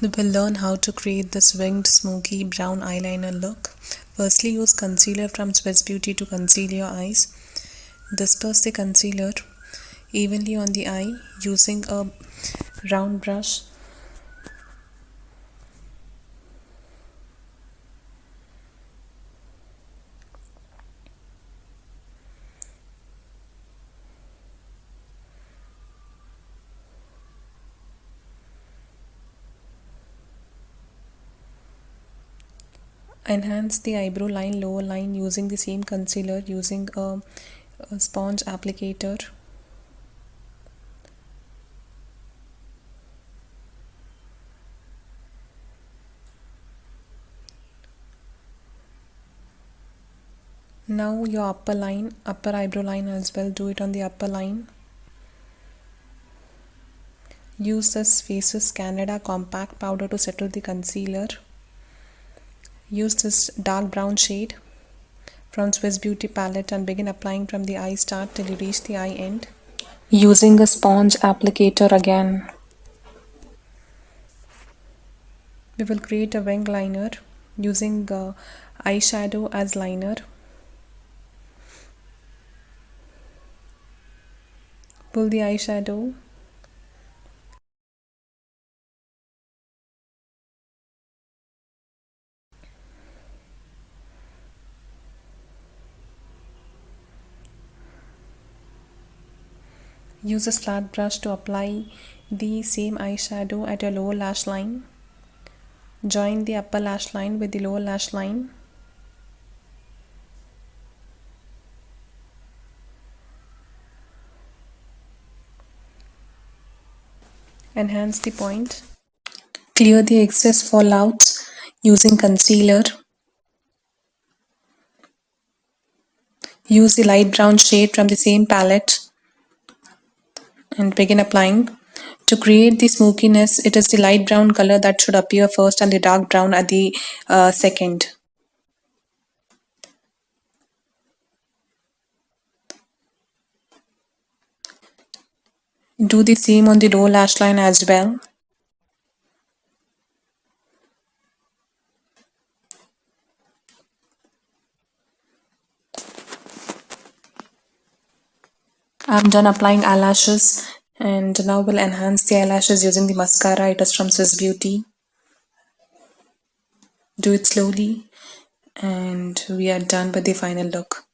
We will learn how to create this winged smoky brown eyeliner look. Firstly, use concealer from Swiss Beauty to conceal your eyes. Disperse the concealer evenly on the eye using a round brush. Enhance the eyebrow line, lower line using the same concealer using a sponge applicator. Now your upper eyebrow line as well, do it on the upper line. Use this Faces Canada compact powder to settle the concealer. Use this dark brown shade from Swiss Beauty palette and begin applying from the eye start till you reach the eye end. Using a sponge applicator again. We will create a wing liner using eyeshadow as liner. Pull the eyeshadow. Use a flat brush to apply the same eyeshadow at your lower lash line. Join the upper lash line with the lower lash line. Enhance the point. Clear the excess fallouts using concealer. Use the light brown shade from the same palette and begin applying. To create the smokiness, it is the light brown color that should appear first and the dark brown at the second. Do the same on the lower lash line as well. I'm done applying eyelashes and now we'll enhance the eyelashes using the mascara. It is from Swiss Beauty. Do it slowly and we are done with the final look.